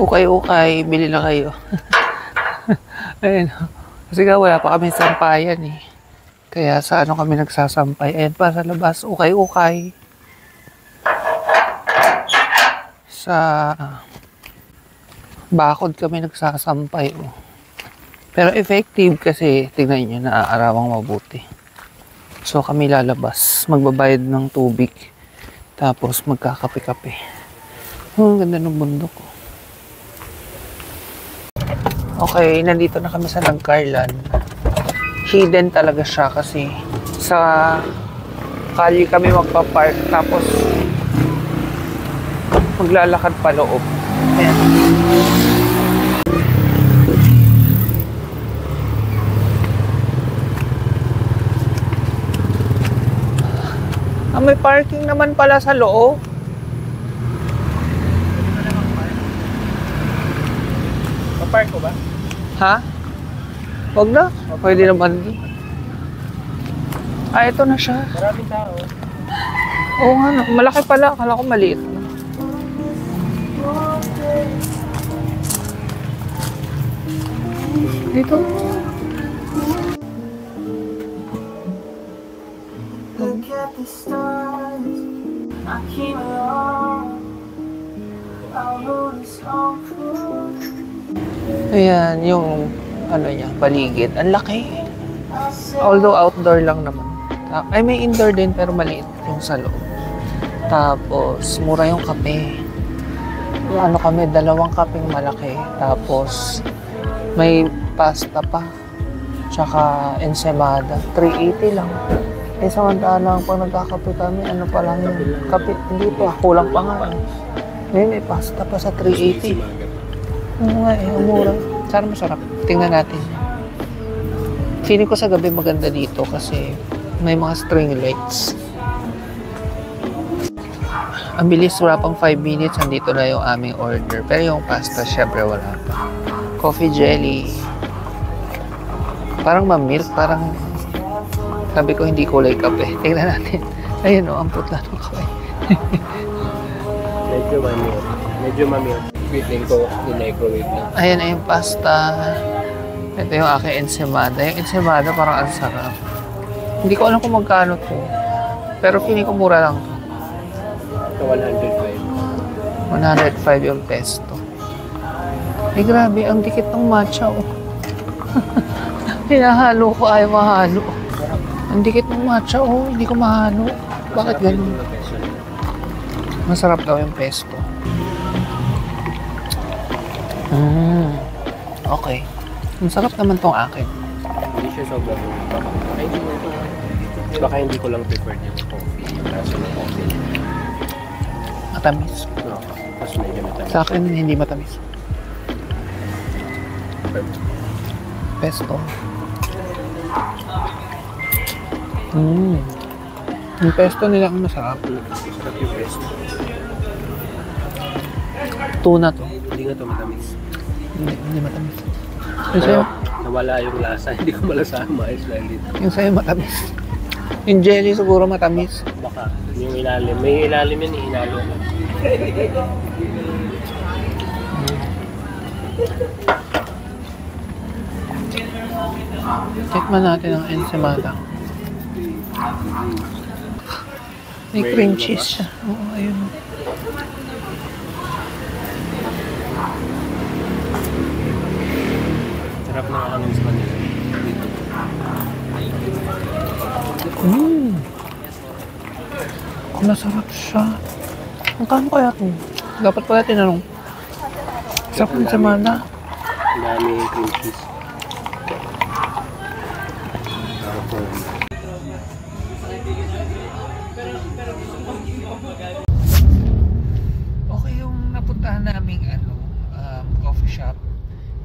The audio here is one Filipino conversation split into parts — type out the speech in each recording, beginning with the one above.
Ukay-ukay, bili na kayo. Ayun. Kasi nga wala pa kami sampayan eh. Kaya sa ano kami nagsasampay. Ayan pa sa labas, ukay-ukay. Sa bakod kami nagsasampay. Oh. Pero effective kasi tingnan nyo, naaarawang mabuti. So kami lalabas, magbabayad ng tubig. Tapos magkakape-kape. Oh, ang ganda ng bundok. Okay, nandito na kami sa Nagcarlan. Hidden talaga siya kasi sa kalye kami magpa-park tapos maglalakad pa loob. Ayan. May parking naman pala sa loob. Pa-park ko ba? Ha? Wag na. Pwede naman. Ito na siya. Maraming tao. Oo nga, malaki pala. Akala ko maliit. Dito. Look at the stars, I came along, our road is all cool. Ayan, yung ano niya, paligid. Ang laki. Although outdoor lang naman. Ay, may indoor din pero maliit yung sa loob. Tapos, mura yung kape. Ano kami, 2 kapeng malaki. Tapos, may pasta pa. Tsaka ensaymada. 380 lang. Eh, samantalang pag nagkakape kami, ano pa lang yun? Kape, hindi pa. Kulang pa nga. May pasta pa sa 380. Oo nga eh, mura. Sana masarap. Tingnan natin. Feeling ko sa gabi maganda dito kasi may mga string lights. Ang bilis, wala pang 5 minutes, andito na yung aming order. Pero yung pasta, syempre wala pa. Coffee jelly. Parang ma-milk, parang sabi ko hindi kulay kape. Tingnan natin. Ayun o, ang putla ng kape. Medyo mamilk. Feeling ko, di-microwave na. Ayan na yung pasta. Ito yung aking ensaymada. Yung ensaymada parang ang sarap. Hindi ko alam kung magkano to. Pero feeling ko mura lang to. Ito 105. 105 yung pesto. Eh grabe, ang dikit ng matcha oh. Hinahalo ko, ayaw mahalo. Ang dikit ng matcha oh, hindi ko mahalo. Bakit ganun? Masarap daw yung pesto. Okay. Masarap naman tong akin. Hindi siya sobrang baka hindi ko lang preferred yung coffee. Yung lasa ng coffee. Matamis. No, mas medyo matamis. Sa akin, hindi matamis. Pesto. Yung pesto nila ang masarap. Masarap yung pesto. Tuna to. Hindi nga ito matamis. Hindi matamis. Yung sa'yo, Nawala yung lasa. Hindi ko malasama. Ayos lang dito. yung sa'yo matamis. Yung jelly siguro matamis. Baka yung ilalim. May ilalim yan, hinalo mo. Tikman natin ang ensaymada. May cream cheese siya. Oo, ayun. Sarap ng hangin sa kanila. Masarap siya. Ang kano kaya ito? Dapat pala tinanong. Sarap ng ensaymada. Ang dami cream cheese. Okay yung napuntahan naming coffee shop.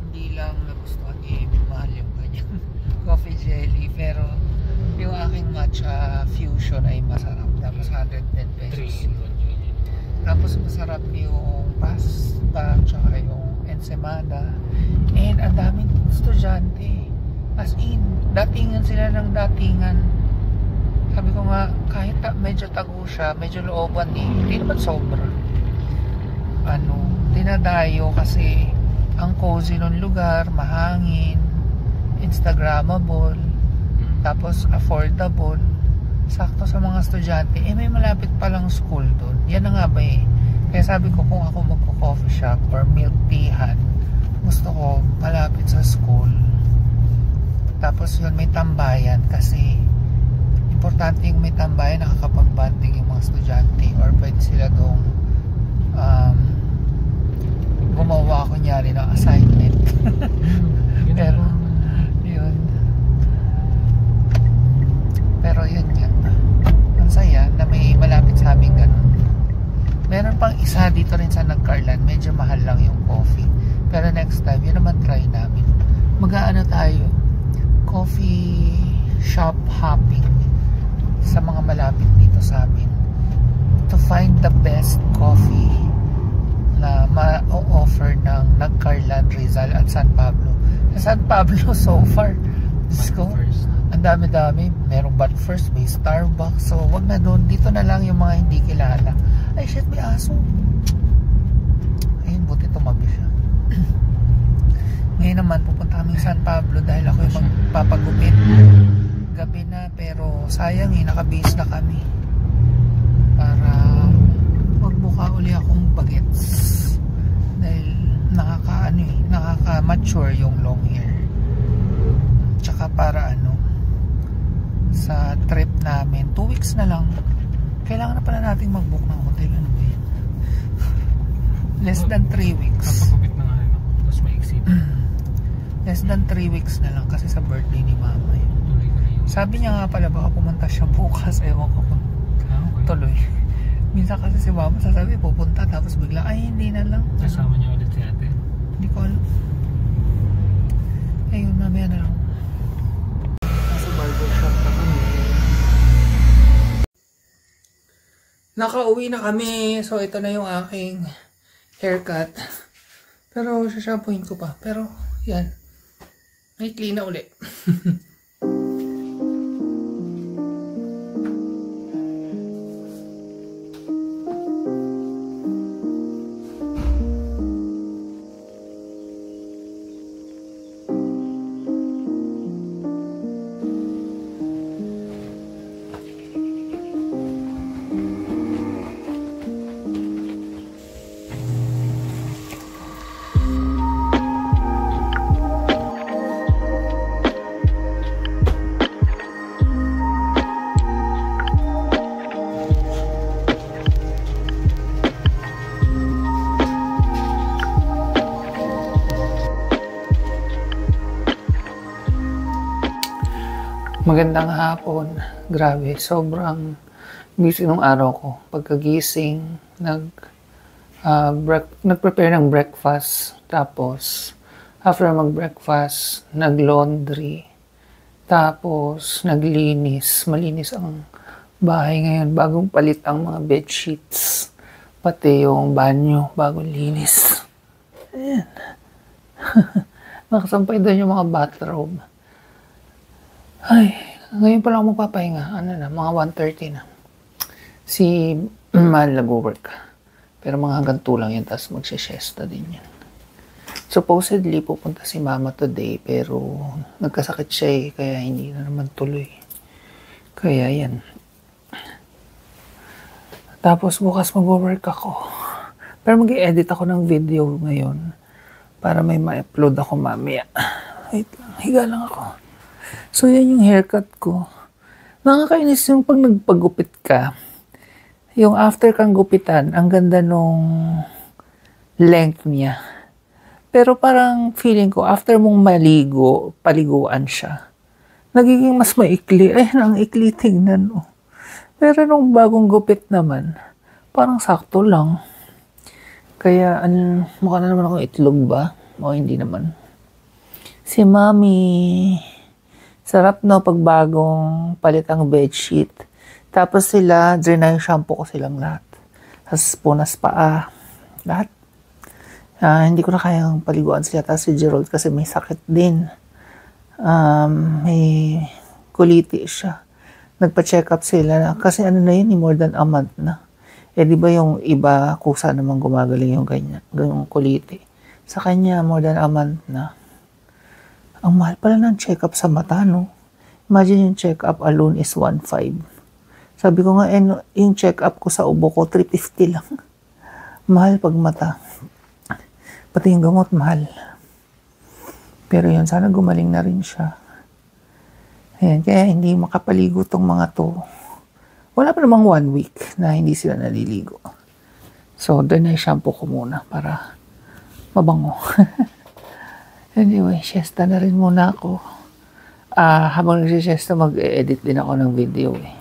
Hindi lang nagustuhan ni mahal yung kanyang coffee jelly. Pero yung aking matcha fusion ay masarap. Tapos 110 pesos. Tapos masarap yung pasta tsaka yung ensaymada. And ang daming estudyante. As in, datingan sila ng datingan. Sabi ko nga, kahit medyo tago siya, medyo looban eh. Hindi naman sobra. dinadayo kasi ang cozy ng lugar, mahangin, Instagrammable, tapos affordable, sakto sa mga estudyante. May malapit palang school doon. Yan na nga ba Kaya sabi ko, kung ako magko-coffee shop or milk teahan, gusto ko malapit sa school. Tapos yun, may tambayan kasi importante yung may tambayan, nakakapag-banding yung mga estudyante or pwede sila doon gumawa kunyari ng assignment. Pero yun, nga ang saya na may malapit sa amin ganun. Meron pang isa dito rin sa Nagcarlan, medyo mahal lang yung coffee, pero next time yun naman try namin. Mag-aano tayo, coffee shop hopping sa mga malapit dito sa amin to find the best coffee na ma-offer ng Nagcarlan, Rizal at San Pablo. Sa San Pablo so far, ang dami-dami. Merong But First, may Starbucks. So wag na doon, dito na lang yung mga hindi kilala. Ay shit, may aso. Ayun, buti tumabi siya. Ngayon naman pupunta kami sa San Pablo dahil ako yung magpapagupit. Gabi na, pero sayang nakabase na kami para magbuka uli akong bagets dahil nakaka-mature yung long hair. Tsaka para sa trip namin 2 weeks na lang, kailangan na pala nating mag-book ng hotel. Ano ba yun? Less than 3 weeks. Kapagupit na nga tapos may exit. Less than 3 weeks na lang kasi sa birthday ni mama yun. Sabi niya nga pala baka pumunta siya bukas, ewan ko kung tuloy. Minsan kasi si mama sasabi pupunta tapos bigla ay hindi na lang. Kasama niya ulit si ate? Hindi ko alam. Ayun, mamaya na lang. Nasa barbershop na kami. Nakauwi na kami. So ito na yung aking haircut. Pero sashampooin ko pa. Pero yan, may clean na ulit. Magandang hapon. Grabe, sobrang busy nung araw ko. Pagkagising, nag-prepare ng breakfast. Tapos, after mag-breakfast, nag-laundry. Tapos, naglinis. Malinis ang bahay ngayon. Bagong palit ang mga bedsheets. Pati yung banyo, bagong linis. Ayan. Nakasampay doon yung mga bathrobe. Ay, ngayon pa lang magpapahinga. Mga 1:30 na. Si Mal nag-work. Pero mga hanggang 2 lang yan, tapos magsisiesta din yan. Supposedly, pupunta si Mama today, pero nagkasakit siya kaya hindi na naman tuloy. Kaya yan. Tapos bukas mag-work ako. Pero mag-i-edit ako ng video ngayon para may ma-upload ako mamaya. Wait lang, higa lang ako. So, yan yung haircut ko. Nakakainis yung pag nagpagupit ka. Yung after kang gupitan, ang ganda nung length niya. Pero parang feeling ko, after mong paliguan siya, nagiging mas maikli. Ang ikli tingnan. Pero nung bagong gupit naman, parang sakto lang. Kaya, mukha na naman ako itlog ba? O hindi naman. Si Mami... Sarap pag bagong palit ang bedsheet. Tapos sila, drenay shampoo ko silang lahat. Tapos punas paa. Lahat. Hindi ko na kayang paliguan sila. Tapos si Gerald kasi may sakit din. May colitis siya. Nagpa-check up sila. Kasi na yun, more than a month na. Eh, di ba yung iba, kusa naman gumagaling yung ganyan, yung kuliti. Sa kanya, more than a month na. Ang mahal pala ng check-up sa mata, no? Imagine yung check-up alone is 1.5. Sabi ko nga, yung check-up ko sa ubo ko, 350 lang. Mahal pag mata. Pati yung gamot, mahal. Pero yun, sana gumaling na rin siya. Ayan, kaya hindi makapaligo tong mga to. Wala pa namang 1 week na hindi sila naliligo. So, dry shampoo ko muna para mabango. Anyway, siesta na rin muna ako. Habang nagsisiesta, mag-edit din ako ng video eh.